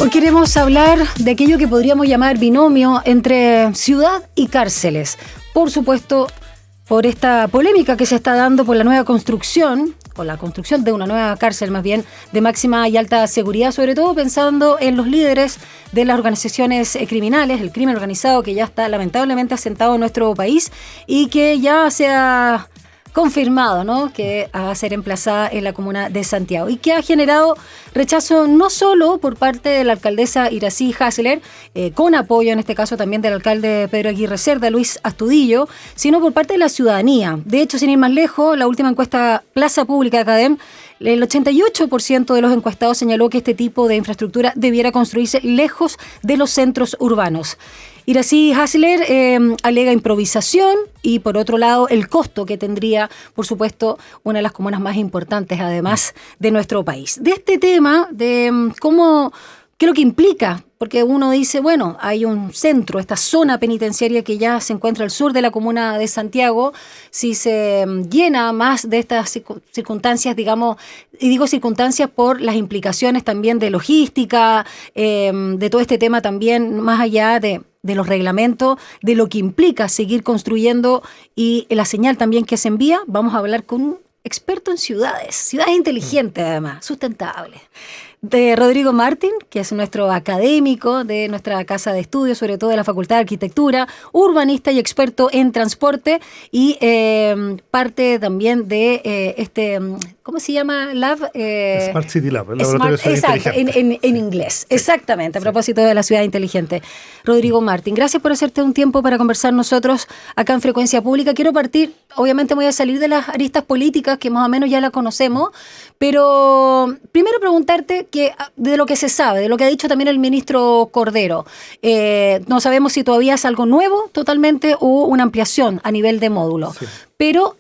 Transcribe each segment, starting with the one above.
Hoy queremos hablar de aquello que podríamos llamar binomio entre ciudad y cárceles. Por supuesto, por esta polémica que se está dando por la nueva construcción, o la construcción de una nueva cárcel más bien, de máxima y alta seguridad, sobre todo pensando en los líderes de las organizaciones criminales, el crimen organizado que ya está lamentablemente asentado en nuestro país y que ya se ha confirmado, ¿no?, que va a ser emplazada en la comuna de Santiago y que ha generado rechazo no solo por parte de la alcaldesa Iracy Hasler, con apoyo en este caso también del alcalde Pedro Aguirre Cerda, Luis Astudillo, sino por parte de la ciudadanía. De hecho, sin ir más lejos, la última encuesta Plaza Pública de CADEM, el 88% de los encuestados señaló que este tipo de infraestructura debiera construirse lejos de los centros urbanos. Iracy Hasler alega improvisación y, por otro lado, el costo que tendría, por supuesto, una de las comunas más importantes, además, de nuestro país. De este tema, de cómo, qué es lo que implica, porque uno dice, bueno, hay un centro, esta zona penitenciaria que ya se encuentra al sur de la comuna de Santiago, si se llena más de estas circunstancias, digamos, y digo circunstancias por las implicaciones también de logística, de todo este tema también, más allá de los reglamentos, de lo que implica seguir construyendo y la señal también que se envía. Vamos a hablar con un experto en ciudades inteligentes además, sustentables, de Rodrigo Martín, que es nuestro académico de nuestra casa de estudios, sobre todo de la Facultad de Arquitectura, urbanista y experto en transporte y parte también de ¿cómo se llama? Lab. Smart City Lab, el laboratorio de ciudad inteligente. En inglés, sí. Exactamente, a Sí. propósito de la ciudad inteligente. Rodrigo Martín, gracias por hacerte un tiempo para conversar nosotros acá en Frecuencia Pública. Quiero partir, obviamente voy a salir de las aristas políticas que más o menos ya la conocemos, pero primero preguntarte que de lo que se sabe, de lo que ha dicho también el ministro Cordero. No sabemos si todavía es algo nuevo totalmente o una ampliación a nivel de módulo. Sí. Pero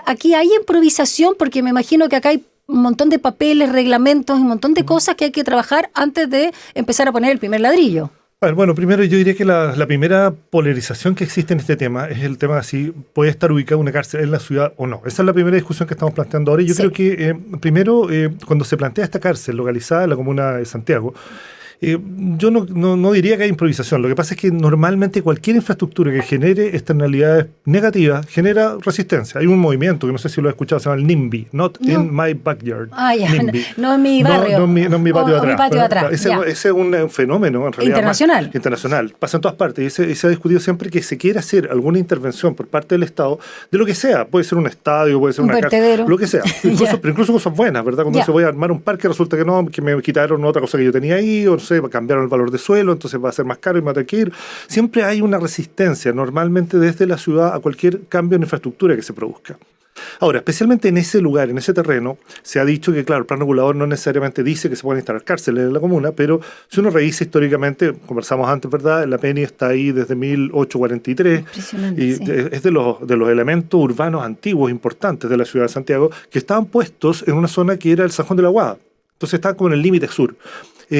aquí hay improvisación porque me imagino que acá hay un montón de papeles, reglamentos, un montón de cosas que hay que trabajar antes de empezar a poner el primer ladrillo. Bueno, primero yo diría que la primera polarización que existe en este tema es el tema de si puede estar ubicada una cárcel en la ciudad o no. Esa es la primera discusión que estamos planteando ahora. Y yo creo que primero, cuando se plantea esta cárcel localizada en la comuna de Santiago, yo no diría que hay improvisación. Lo que pasa es que normalmente cualquier infraestructura que genere externalidades negativas genera resistencia. Hay un movimiento que no sé si lo has escuchado, se llama el NIMBY, Not in My Backyard. Ah, ya, NIMBY. No en mi barrio. No en mi patio de atrás. Mi patio de atrás. Ese es un fenómeno en realidad internacional. Internacional. Pasa en todas partes. Y se ha discutido siempre que se quiere hacer alguna intervención por parte del Estado de lo que sea. Puede ser un estadio, puede ser una cárcel, lo que sea. Pero incluso cosas buenas, ¿verdad? Cuando se voy a armar un parque resulta que no, que me quitaron otra cosa que yo tenía ahí, o no sé, cambiaron el valor de suelo, entonces va a ser más caro y me va a tener que ir. Siempre hay una resistencia, normalmente desde la ciudad, a cualquier cambio en infraestructura que se produzca. Ahora, especialmente en ese lugar, en ese terreno, se ha dicho que, claro, el plan regulador no necesariamente dice que se pueden instalar cárceles en la comuna, pero si uno revisa históricamente, conversamos antes, ¿verdad? La Peña está ahí desde 1843 y sí, es de los elementos urbanos antiguos importantes de la ciudad de Santiago que estaban puestos en una zona que era el Sajón de la Aguada. Entonces estaban como en el límite sur.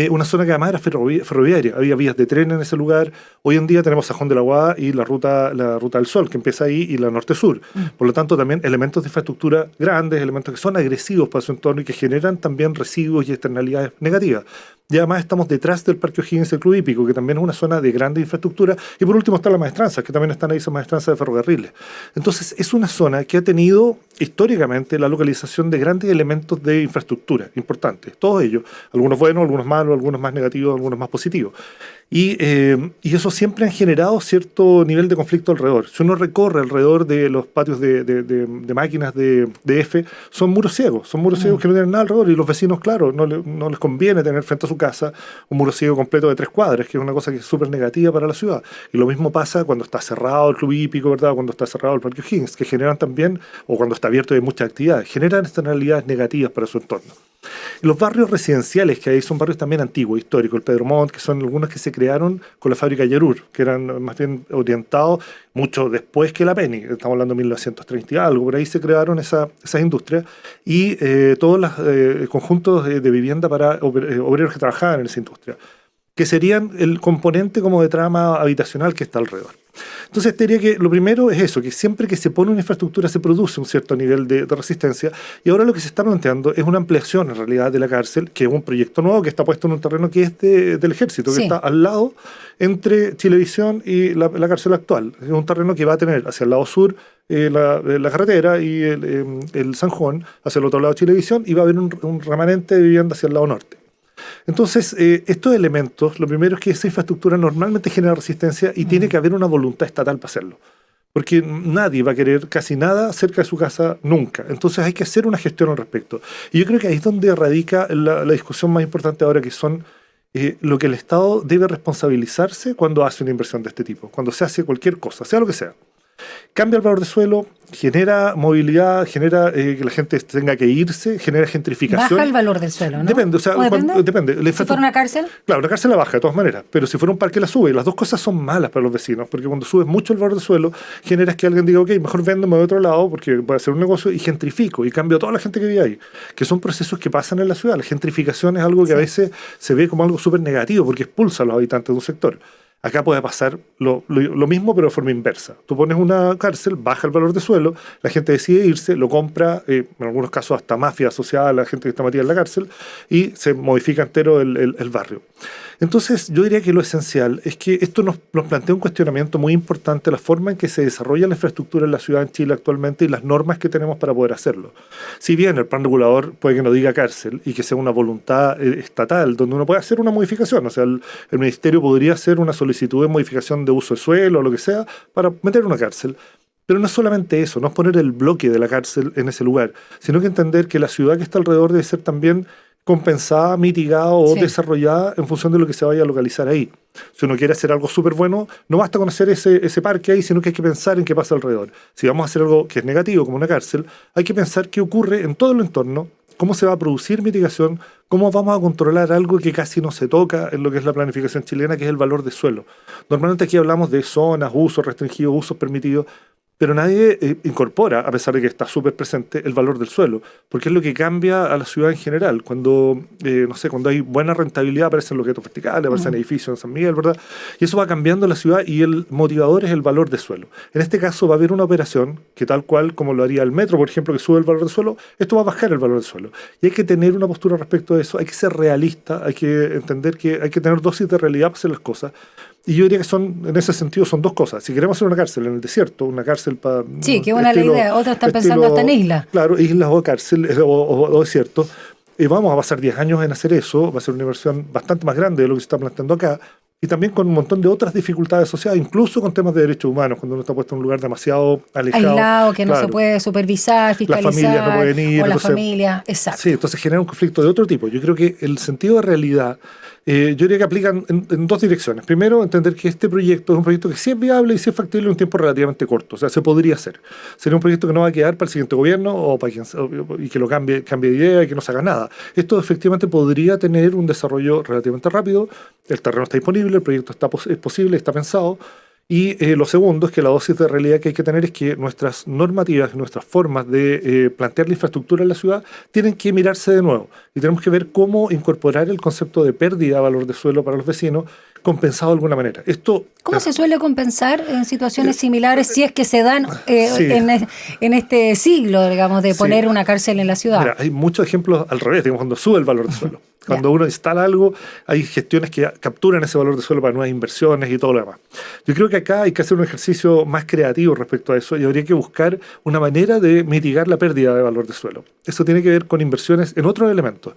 Una zona que además era ferroviaria, había vías de tren en ese lugar. Hoy en día tenemos Sajón de la Aguada y la ruta del Sol, que empieza ahí, y la norte-sur. Por lo tanto, también elementos de infraestructura grandes, elementos que son agresivos para su entorno y que generan también residuos y externalidades negativas. Y además estamos detrás del Parque O'Higgins, el Club Hípico, que también es una zona de grande infraestructura. Y por último está la Maestranza, que también están ahí esas maestranzas de ferrocarriles. Entonces es una zona que ha tenido históricamente la localización de grandes elementos de infraestructura importantes. Todos ellos, algunos buenos, algunos malos, algunos más negativos, algunos más positivos. Y eso siempre han generado cierto nivel de conflicto alrededor. Si uno recorre alrededor de los patios de máquinas de F, son muros ciegos que no tienen nada alrededor, y los vecinos, claro, no les conviene tener frente a su casa un muro ciego completo de 3 cuadras, que es una cosa que es súper negativa para la ciudad. Y lo mismo pasa cuando está cerrado el Club Hípico, ¿verdad? O cuando está cerrado el Parque O'Higgins, que generan también, o cuando está abierto de muchas actividades, generan externalidades negativas para su entorno. Y los barrios residenciales que hay son barrios también antiguos, históricos, el Pedro Montt, que son algunos que se crearon con la fábrica Yarur, que eran más bien orientados mucho después que la Penny, estamos hablando de 1930 y algo, por ahí se crearon esas industrias y todos los conjuntos de vivienda para obreros que trabajaban en esa industria. que serían el componente como de trama habitacional que está alrededor. Entonces te diría que lo primero es eso, que siempre que se pone una infraestructura se produce un cierto nivel de resistencia, y ahora lo que se está planteando es una ampliación en realidad de la cárcel, que es un proyecto nuevo que está puesto en un terreno que es del ejército, que está al lado entre Chilevisión y la cárcel actual. Es un terreno que va a tener hacia el lado sur la carretera y el San Juan, hacia el otro lado Chilevisión, y va a haber un remanente de vivienda hacia el lado norte. Entonces, estos elementos, lo primero es que esa infraestructura normalmente genera resistencia y tiene que haber una voluntad estatal para hacerlo. Porque nadie va a querer casi nada cerca de su casa nunca. Entonces hay que hacer una gestión al respecto. Y yo creo que ahí es donde radica la discusión más importante ahora, que son lo que el Estado debe responsabilizarse cuando hace una inversión de este tipo, cuando se hace cualquier cosa, sea lo que sea. Cambia el valor de suelo, genera movilidad, genera que la gente tenga que irse, genera gentrificación. Baja el valor del suelo, ¿no? Depende, o sea, depende. Si fuera una cárcel. Claro, una cárcel la baja de todas maneras, pero si fuera un parque la sube. Las dos cosas son malas para los vecinos, porque cuando subes mucho el valor del suelo, generas que alguien diga, ok, mejor véndeme de otro lado porque voy a hacer un negocio y gentrifico y cambio a toda la gente que vive ahí, que son procesos que pasan en la ciudad. La gentrificación es algo que a veces se ve como algo súper negativo porque expulsa a los habitantes de un sector. Acá puede pasar lo mismo, pero de forma inversa. Tú pones una cárcel, baja el valor de suelo, la gente decide irse, lo compra, en algunos casos hasta mafia asociada a la gente que está metida en la cárcel, y se modifica entero el barrio. Entonces, yo diría que lo esencial es que esto nos plantea un cuestionamiento muy importante, la forma en que se desarrolla la infraestructura en la ciudad en Chile actualmente y las normas que tenemos para poder hacerlo. Si bien el plan regulador puede que no diga cárcel y que sea una voluntad estatal donde uno puede hacer una modificación, o sea, el ministerio podría hacer una solicitud de modificación de uso de suelo o lo que sea para meter una cárcel. Pero no es solamente eso, no es poner el bloque de la cárcel en ese lugar, sino que entender que la ciudad que está alrededor debe ser también compensada, mitigada o desarrollada en función de lo que se vaya a localizar ahí. Si uno quiere hacer algo súper bueno, no basta conocer ese parque ahí, sino que hay que pensar en qué pasa alrededor. Si vamos a hacer algo que es negativo, como una cárcel, hay que pensar qué ocurre en todo el entorno, cómo se va a producir mitigación, cómo vamos a controlar algo que casi no se toca en lo que es la planificación chilena, que es el valor de suelo. Normalmente aquí hablamos de zonas, usos restringidos, usos permitidos, pero nadie incorpora, a pesar de que está súper presente, el valor del suelo, porque es lo que cambia a la ciudad en general. Cuando, cuando hay buena rentabilidad aparecen loquetos verticales, aparecen edificios en San Miguel, ¿verdad? Y eso va cambiando la ciudad y el motivador es el valor de suelo. En este caso va a haber una operación que tal cual como lo haría el metro, por ejemplo, que sube el valor del suelo, esto va a bajar el valor del suelo. Y hay que tener una postura respecto a eso, hay que ser realista, hay que entender que hay que tener dosis de realidad para hacer las cosas. Y yo diría que en ese sentido son dos cosas. Si queremos hacer una cárcel en el desierto, una cárcel para... Sí, qué buena la idea. Otros están pensando hasta en islas. Claro, islas o cárcel o desierto. Vamos a pasar 10 años en hacer eso. Va a ser una inversión bastante más grande de lo que se está planteando acá. Y también con un montón de otras dificultades asociadas, incluso con temas de derechos humanos, cuando uno está puesto en un lugar demasiado alejado. Aislado, que no se puede supervisar, fiscalizar. Las familias no pueden ir. O la familia, exacto. Sí, entonces genera un conflicto de otro tipo. Yo creo que el sentido de realidad, yo diría que aplican en dos direcciones. Primero, entender que este proyecto es un proyecto que sí es viable y sí es factible en un tiempo relativamente corto. O sea, se podría hacer. Sería un proyecto que no va a quedar para el siguiente gobierno o para y que lo cambie de idea y que no se haga nada. Esto efectivamente podría tener un desarrollo relativamente rápido. El terreno está disponible, el proyecto es posible, está pensado. Y lo segundo es que la dosis de realidad que hay que tener es que nuestras normativas, nuestras formas de plantear la infraestructura en la ciudad tienen que mirarse de nuevo. Y tenemos que ver cómo incorporar el concepto de pérdida de valor de suelo para los vecinos compensado de alguna manera. ¿Cómo se suele compensar en situaciones similares si es que se dan en este siglo, digamos, de poner una cárcel en la ciudad? Mira, hay muchos ejemplos al revés, digamos, cuando sube el valor de suelo. Cuando uno instala algo, hay gestiones que capturan ese valor de suelo para nuevas inversiones y todo lo demás. Yo creo que acá hay que hacer un ejercicio más creativo respecto a eso y habría que buscar una manera de mitigar la pérdida de valor de suelo. Eso tiene que ver con inversiones en otros elementos.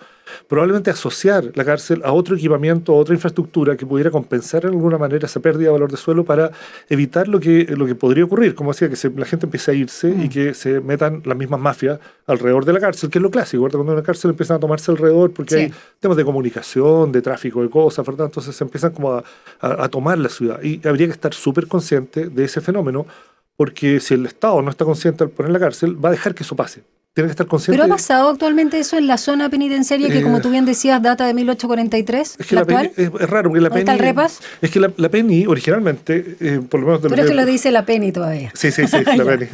Probablemente asociar la cárcel a otro equipamiento, a otra infraestructura que pudiera compensar en alguna manera esa pérdida de valor de suelo para evitar lo que podría ocurrir, como decía, que la gente empiece a irse y que se metan las mismas mafias alrededor de la cárcel, que es lo clásico, ¿verdad? Cuando en una cárcel empiezan a tomarse alrededor porque hay temas de comunicación, de tráfico de cosas, ¿verdad? Entonces se empiezan como a tomar la ciudad y habría que estar súper consciente de ese fenómeno porque si el Estado no está consciente al poner la cárcel, va a dejar que eso pase. tienen que estar conscientes. ¿Pero ha pasado actualmente eso en la zona penitenciaria que, como tú bien decías, data de 1843? Es que la Penny, es raro, porque la Penny... ¿Está el repas? Es que la Penny originalmente, por lo menos... Pero es que lo dice la Penny todavía. Sí, la Penny.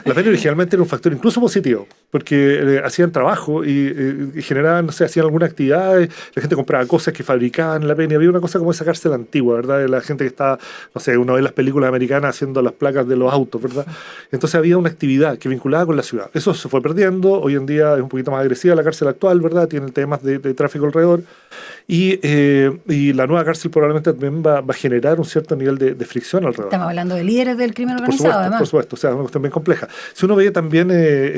La Penny originalmente era un factor incluso positivo, porque hacían trabajo y generaban, no sé, hacían alguna actividad, la gente compraba cosas que fabricaban en la Penny. Había una cosa como esa cárcel antigua, ¿verdad? De la gente que estaba, no sé, uno ve las películas americanas haciendo las placas de los autos, ¿verdad? Entonces había una actividad que vinculaba con la ciudad. Eso se fue perdiendo. Hoy en día es un poquito más agresiva la cárcel actual, ¿verdad? Tiene temas de tráfico alrededor. Y la nueva cárcel probablemente también va a generar un cierto nivel de fricción alrededor. Estamos hablando de líderes del crimen organizado, además. Por supuesto, o sea, es una cuestión bien compleja. Si uno ve también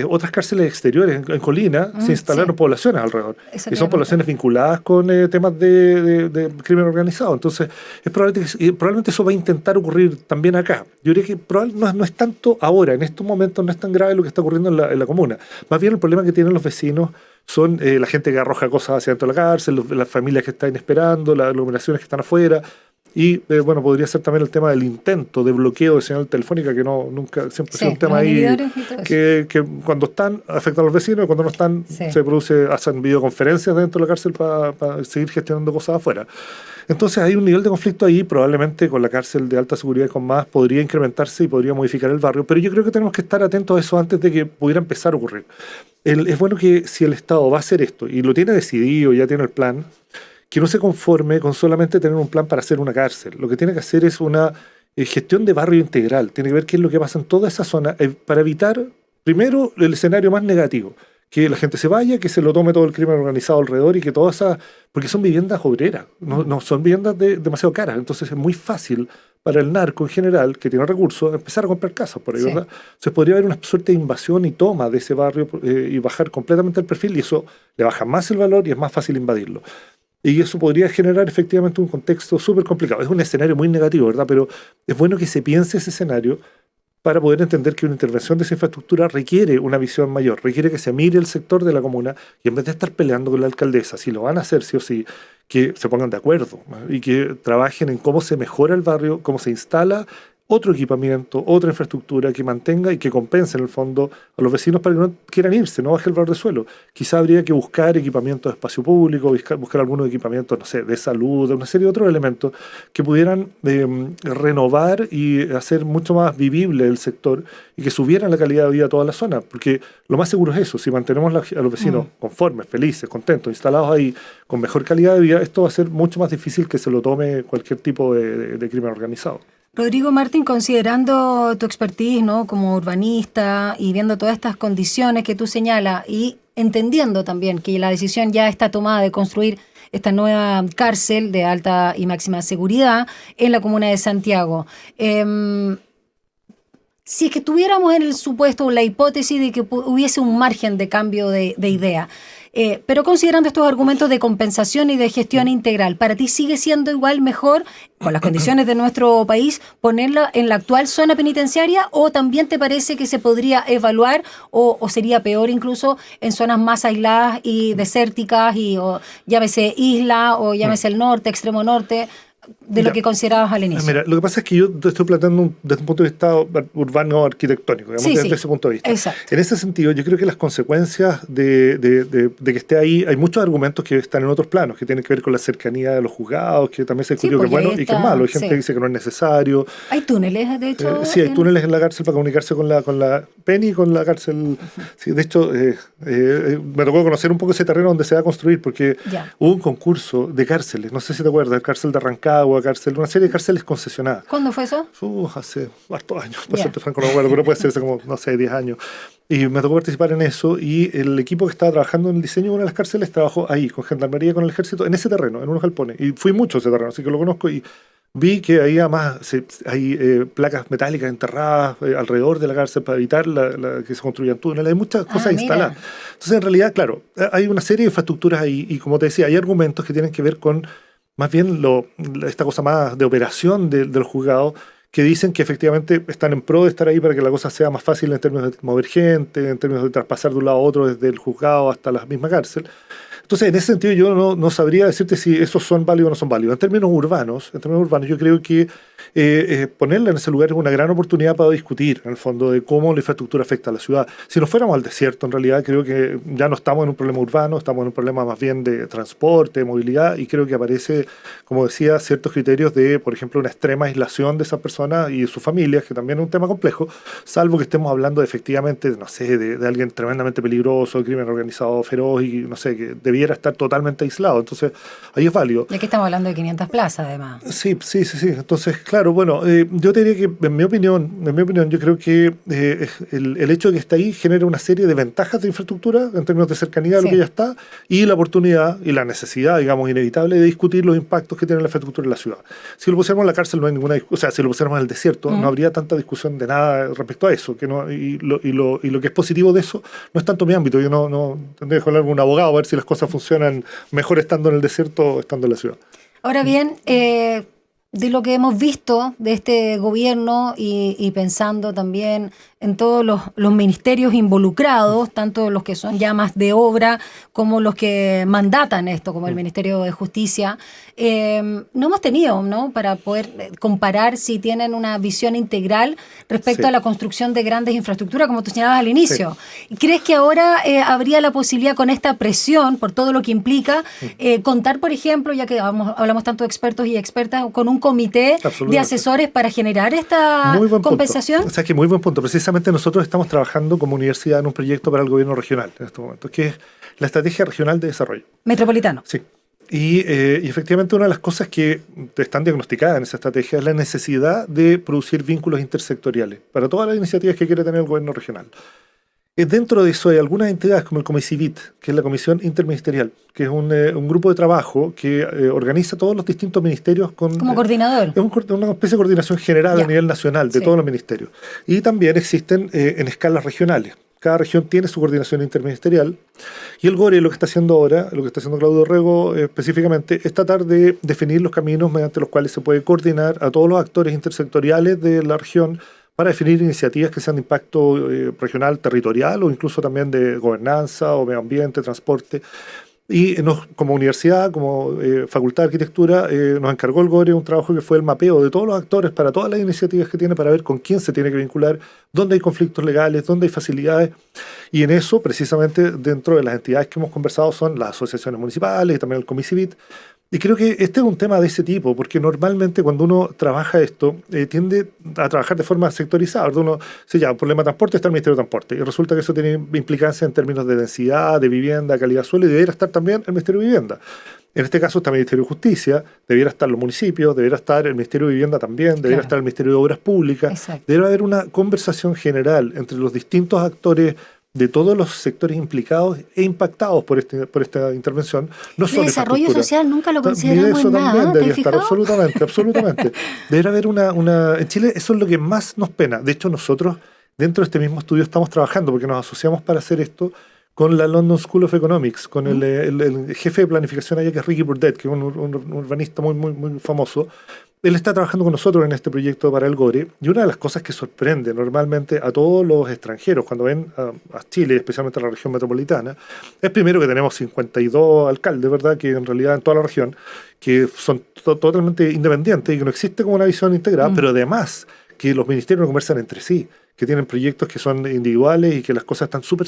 otras cárceles exteriores en Colina, se instalaron poblaciones alrededor. Y son poblaciones vinculadas con temas de crimen organizado. Entonces, probablemente eso va a intentar ocurrir también acá. Yo diría que probablemente no es tanto ahora, en estos momentos no es tan grave lo que está ocurriendo en la comuna. Más bien el problema que tienen los vecinos son la gente que arroja cosas hacia dentro de la cárcel, las familias que están esperando, las aglomeraciones que están afuera. Y bueno, podría ser también el tema del intento de bloqueo de señal telefónica, que nunca siempre ha sido un tema ahí que cuando están afectan a los vecinos y cuando no están hacen videoconferencias dentro de la cárcel para seguir gestionando cosas afuera. Entonces hay un nivel de conflicto ahí, probablemente con la cárcel de alta seguridad y con más podría incrementarse y podría modificar el barrio, pero yo creo que tenemos que estar atentos a eso antes de que pudiera empezar a ocurrir. Es bueno que si el Estado va a hacer esto y lo tiene decidido, ya tiene el plan, que no se conforme con solamente tener un plan para hacer una cárcel. Lo que tiene que hacer es una gestión de barrio integral. Tiene que ver qué es lo que pasa en toda esa zona para evitar, primero, el escenario más negativo. Que la gente se vaya, que se lo tome todo el crimen organizado alrededor y que todas esas... Porque son viviendas obreras, no son viviendas demasiado caras. Entonces es muy fácil para el narco en general, que tiene recursos, empezar a comprar casas por ahí, ¿verdad? Entonces podría haber una suerte de invasión y toma de ese barrio y bajar completamente el perfil, y eso le baja más el valor y es más fácil invadirlo. Y eso podría generar efectivamente un contexto súper complicado. Es un escenario muy negativo, ¿verdad? Pero es bueno que se piense ese escenario para poder entender que una intervención de esa infraestructura requiere una visión mayor, requiere que se mire el sector de la comuna y en vez de estar peleando con la alcaldesa, si lo van a hacer sí o sí, que se pongan de acuerdo, ¿no? Y que trabajen en cómo se mejora el barrio, cómo se instala otro equipamiento, otra infraestructura que mantenga y que compense en el fondo a los vecinos para que no quieran irse, no baje el valor de suelo. Quizá habría que buscar equipamientos de espacio público, buscar algunos equipamientos, no sé, de salud, de una serie de otros elementos que pudieran renovar y hacer mucho más vivible el sector y que subieran la calidad de vida a toda la zona, porque lo más seguro es eso, si mantenemos a los vecinos conformes, felices, contentos, instalados ahí con mejor calidad de vida, esto va a ser mucho más difícil que se lo tome cualquier tipo de crimen organizado. Rodrigo Martín, considerando tu expertise, ¿no?, como urbanista y viendo todas estas condiciones que tú señalas y entendiendo también que la decisión ya está tomada de construir esta nueva cárcel de alta y máxima seguridad en la comuna de Santiago, si es que tuviéramos en el supuesto o la hipótesis de que hubiese un margen de cambio de idea, pero considerando estos argumentos de compensación y de gestión integral, ¿para ti sigue siendo igual mejor, con las condiciones de nuestro país, ponerla en la actual zona penitenciaria, o también te parece que se podría evaluar o sería peor incluso en zonas más aisladas y desérticas, o llámese isla o llámese el norte, extremo norte, de lo que considerabas al inicio? Mira, lo que pasa es que yo te estoy planteando desde un punto de vista urbano arquitectónico, digamos, desde ese punto de vista. Exacto. En ese sentido, yo creo que las consecuencias de que esté ahí, hay muchos argumentos que están en otros planos, que tienen que ver con la cercanía de los juzgados, que también se discutió que es bueno y que es malo. Hay gente que dice que no es necesario. Hay túneles, de hecho. Sí, hay túneles en la cárcel para comunicarse con la Penny y con la cárcel. Sí, de hecho, me tocó conocer un poco ese terreno donde se va a construir, porque hubo un concurso de cárceles, no sé si te acuerdas, cárcel de Rancagua, una serie de cárceles concesionadas. ¿Cuándo fue eso? Hace hartos años, para serte franco, no me acuerdo, pero puede ser hace como, no sé, 10 años. Y me tocó participar en eso, y el equipo que estaba trabajando en el diseño de una de las cárceles trabajó ahí, con gendarmería, con el ejército, en ese terreno, en unos galpones. Y fui mucho a ese terreno, así que lo conozco, y vi que ahí además hay placas metálicas enterradas alrededor de la cárcel para evitar que se construyan túneles. Hay muchas cosas instaladas. Entonces, en realidad, claro, hay una serie de infraestructuras ahí, y como te decía, hay argumentos que tienen que ver con más bien esta cosa más de operación del juzgado, que dicen que efectivamente están en pro de estar ahí para que la cosa sea más fácil en términos de mover gente, en términos de traspasar de un lado a otro desde el juzgado hasta la misma cárcel. Entonces, en ese sentido, yo no sabría decirte si esos son válidos o no son válidos. En términos urbanos, yo creo que ponerla en ese lugar es una gran oportunidad para discutir, en el fondo, de cómo la infraestructura afecta a la ciudad. Si nos fuéramos al desierto, en realidad creo que ya no estamos en un problema urbano, estamos en un problema más bien de transporte, de movilidad, y creo que aparece, como decía, ciertos criterios de, por ejemplo, una extrema aislación de esas personas y de sus familias, que también es un tema complejo, salvo que estemos hablando de, efectivamente, no sé, de alguien tremendamente peligroso, de crimen organizado feroz y, no sé, que debiera estar totalmente aislado. Entonces, ahí es válido. Y aquí estamos hablando de 500 plazas, además. Sí. Entonces, claro, bueno, yo te diría que, en mi opinión, yo creo que el hecho de que está ahí genera una serie de ventajas de infraestructura en términos de cercanía a lo que ya está, y la oportunidad y la necesidad, digamos, inevitable de discutir los impactos que tiene la infraestructura en la ciudad. Si lo pusiéramos en la cárcel no hay ninguna discusión, o sea, si lo pusiéramos en el desierto no habría tanta discusión de nada respecto a eso, que no, y lo que es positivo de eso no es tanto mi ámbito. Yo no tendría que hablar con un abogado a ver si las cosas funcionan mejor estando en el desierto o estando en la ciudad. Ahora bien, de lo que hemos visto de este gobierno y pensando también en todos los ministerios involucrados, tanto los que son ya más de obra como los que mandatan esto, como el Ministerio de Justicia, no hemos tenido, ¿no?, para poder comparar si tienen una visión integral respecto a la construcción de grandes infraestructuras, como tú señalabas al inicio. Sí. ¿Crees que ahora habría la posibilidad, con esta presión, por todo lo que implica, contar, por ejemplo, ya que hablamos tanto de expertos y expertas, con un comité de asesores para generar esta compensación? O sea, que muy buen punto. Precisamente nosotros estamos trabajando como universidad en un proyecto para el gobierno regional en este momento, que es la Estrategia Regional de Desarrollo. Metropolitano. Sí. Y efectivamente una de las cosas que están diagnosticadas en esa estrategia es la necesidad de producir vínculos intersectoriales para todas las iniciativas que quiere tener el gobierno regional. Dentro de eso hay algunas entidades como el Comicivit, que es la Comisión Interministerial, que es un grupo de trabajo que organiza todos los distintos ministerios como coordinador. Es una especie de coordinación general a nivel nacional de todos los ministerios. Y también existen en escalas regionales. Cada región tiene su coordinación interministerial, y el GORE lo que está haciendo ahora, lo que está haciendo Claudio Rego específicamente, es tratar de definir los caminos mediante los cuales se puede coordinar a todos los actores intersectoriales de la región para definir iniciativas que sean de impacto regional, territorial, o incluso también de gobernanza o medio ambiente, transporte. Y como universidad, como facultad de arquitectura, nos encargó el GORE un trabajo que fue el mapeo de todos los actores para todas las iniciativas que tiene, para ver con quién se tiene que vincular, dónde hay conflictos legales, dónde hay facilidades. Y en eso, precisamente, dentro de las entidades que hemos conversado son las asociaciones municipales y también el Comicivit. Y creo que este es un tema de ese tipo, porque normalmente cuando uno trabaja esto, tiende a trabajar de forma sectorizada. Uno dice, ya, un problema de transporte está el Ministerio de Transporte, y resulta que eso tiene implicancia en términos de densidad, de vivienda, calidad de suelo, y debería estar también el Ministerio de Vivienda. En este caso está el Ministerio de Justicia, debiera estar los municipios, debería estar el Ministerio de Vivienda también, debería estar el Ministerio de Obras Públicas. Exacto. Debería haber una conversación general entre los distintos actores de todos los sectores implicados e impactados por esta intervención. No solo el desarrollo social nunca lo consideramos en nada. También debería estar, absolutamente. Debería haber en Chile eso es lo que más nos pena. De hecho, nosotros dentro de este mismo estudio estamos trabajando, porque nos asociamos para hacer esto con la London School of Economics, con el jefe de planificación allá, que es Ricky Burdett, que es un urbanista muy famoso. Él está trabajando con nosotros en este proyecto para el GORE, y una de las cosas que sorprende normalmente a todos los extranjeros cuando ven a Chile, especialmente a la región metropolitana, es primero que tenemos 52 alcaldes, ¿verdad?, que en realidad en toda la región, que son totalmente independientes y que no existe como una visión integrada, pero además que los ministerios no conversan entre sí, que tienen proyectos que son individuales y que las cosas están súper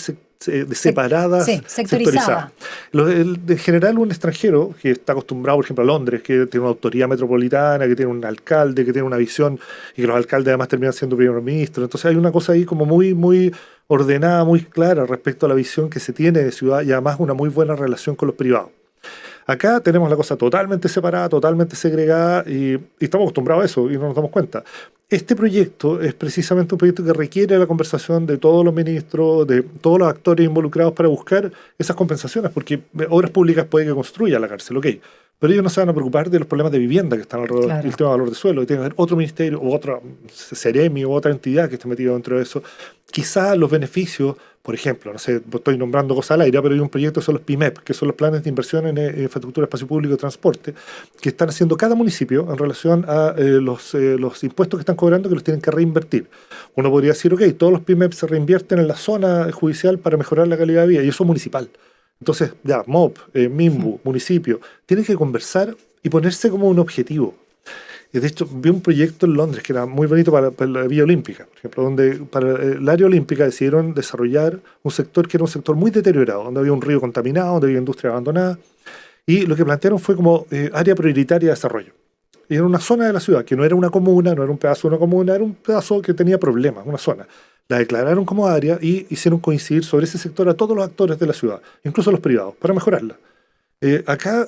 separadas, sectorizadas. En general, un extranjero que está acostumbrado, por ejemplo, a Londres, que tiene una autoridad metropolitana, que tiene un alcalde, que tiene una visión, y que los alcaldes además terminan siendo primer ministro. Entonces hay una cosa ahí como muy ordenada, muy clara respecto a la visión que se tiene de ciudad, y además una muy buena relación con los privados. Acá tenemos la cosa totalmente separada, totalmente segregada, y estamos acostumbrados a eso y no nos damos cuenta. Este proyecto es precisamente un proyecto que requiere la conversación de todos los ministros, de todos los actores involucrados para buscar esas compensaciones, porque Obras Públicas puede que construya la cárcel, ok, pero ellos no se van a preocupar de los problemas de vivienda que están alrededor, el tema de valor de suelo, y tiene que haber otro ministerio o otra Ceremi o otra entidad que esté metida dentro de eso. Quizá los beneficios, por ejemplo, no sé, estoy nombrando cosas al aire, pero hay un proyecto que son los PIMEP, que son los planes de inversión en infraestructura, espacio público y transporte, que están haciendo cada municipio en relación a los impuestos que están cobrando, que los tienen que reinvertir. Uno podría decir, ok, todos los PIMEP se reinvierten en la zona judicial para mejorar la calidad de vida, y eso es municipal. Entonces, ya, MOP, MIMBU, municipio, tienen que conversar y ponerse como un objetivo. De hecho, vi un proyecto en Londres que era muy bonito para la Villa Olímpica, por ejemplo, donde para el área olímpica decidieron desarrollar un sector que era un sector muy deteriorado, donde había un río contaminado, donde había industria abandonada, y lo que plantearon fue como área prioritaria de desarrollo. Y era una zona de la ciudad, que no era una comuna, no era un pedazo de una comuna, era un pedazo que tenía problemas, una zona. La declararon como área y hicieron coincidir sobre ese sector a todos los actores de la ciudad, incluso los privados, para mejorarla. Acá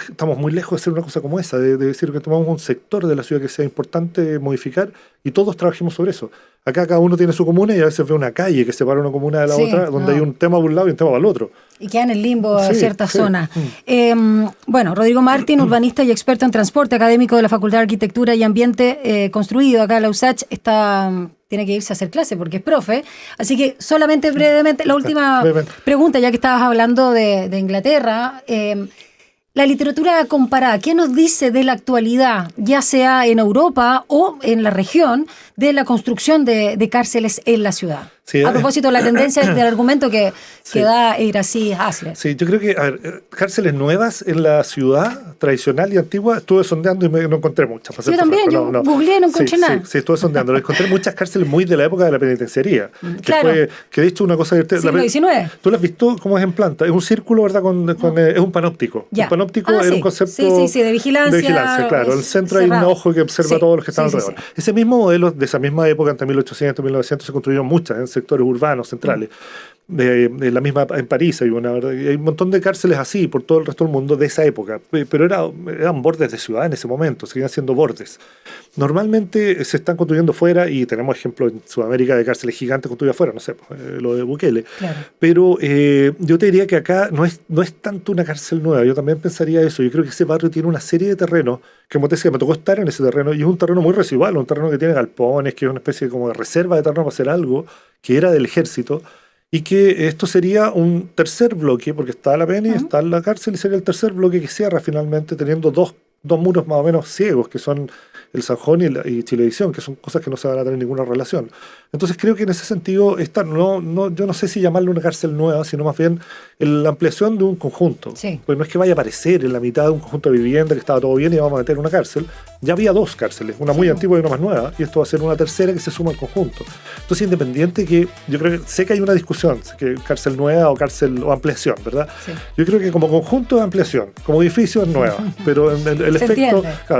estamos muy lejos de hacer una cosa como esa, de decir que tomamos un sector de la ciudad que sea importante modificar y todos trabajemos sobre eso. Acá cada uno tiene su comuna y a veces ve una calle que separa una comuna de la otra, donde hay un tema por un lado y un tema para el otro. Y queda en el limbo de cierta zona. Bueno, Rodrigo Martín, urbanista y experto en transporte, académico de la Facultad de Arquitectura y Ambiente, construido acá en la USACH, tiene que irse a hacer clase porque es profe. Así que solamente brevemente, la última pregunta, ya que estabas hablando de Inglaterra. La literatura comparada, ¿qué nos dice de la actualidad, ya sea en Europa o en la región, de la construcción de cárceles en la ciudad? Sí, a propósito de la tendencia del argumento que da Iracy Hasler. Sí, yo creo que, cárceles nuevas en la ciudad tradicional y antigua, estuve sondeando y no encontré muchas. Yo también, yo googleé y no encontré nada. Sí, estuve sondeando. Encontré muchas cárceles muy de la época de la penitenciaría. Claro. Que de hecho una cosa... Siglo XIX. ¿Tú lo has visto cómo es en planta? Es un círculo, ¿verdad? Es un panóptico. Ya. Un panóptico era un concepto... Sí, de vigilancia. De vigilancia, claro. En el centro hay un ojo que observa a todos los que están alrededor. Ese mismo modelo, de esa misma época, entre 1800 y 1900, se construyeron muchas en sectores urbanos, centrales. De la misma en París hay un montón de cárceles así por todo el resto del mundo de esa época, pero eran bordes de ciudad en ese momento, seguían siendo bordes. Normalmente se están construyendo fuera y tenemos ejemplos en Sudamérica de cárceles gigantes construidas fuera, no sé, lo de Bukele. Claro. Pero yo te diría que acá no es tanto una cárcel nueva, yo también pensaría eso. Yo creo que ese barrio tiene una serie de terrenos que, como te decía, me tocó estar en ese terreno y es un terreno muy residual, un terreno que tiene galpones, que es una especie como de reserva de terreno para hacer algo que era del ejército. Y que esto sería un tercer bloque, porque está la pena y está la cárcel, y sería el tercer bloque que cierra finalmente teniendo dos muros más o menos ciegos, que son el Sanjón y Chilevisión, que son cosas que no se van a tener ninguna relación. Entonces creo que en ese sentido yo no sé si llamarle una cárcel nueva, sino más bien la ampliación de un conjunto. Sí. Pues no es que vaya a aparecer en la mitad de un conjunto de vivienda que estaba todo bien y vamos a meter una cárcel. Ya había dos cárceles, una muy antigua y una más nueva, y esto va a ser una tercera que se suma al conjunto. Entonces, independiente que yo creo que sé que hay una discusión, que cárcel nueva o ampliación, ¿verdad? Sí. Yo creo que como conjunto es ampliación, como edificio es nueva, pero el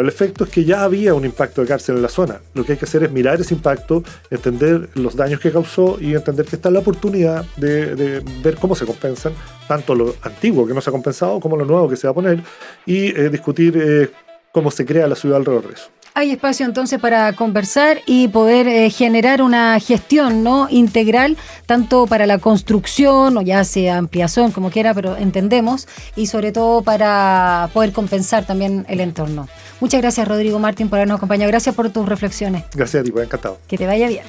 efecto es que ya había un impacto de cárcel en la zona. Lo que hay que hacer es mirar ese impacto, entender los daños que causó y entender que está la oportunidad de ver cómo se compensan tanto lo antiguo que no se ha compensado como lo nuevo que se va a poner y discutir cómo se crea la ciudad alrededor de eso. Hay espacio entonces para conversar y poder generar una gestión, ¿no?, integral, tanto para la construcción o ya sea ampliación, como quiera, pero entendemos, y sobre todo para poder compensar también el entorno. Muchas gracias, Rodrigo Martín, por habernos acompañado. Gracias por tus reflexiones. Gracias a ti, pues, encantado. Que te vaya bien.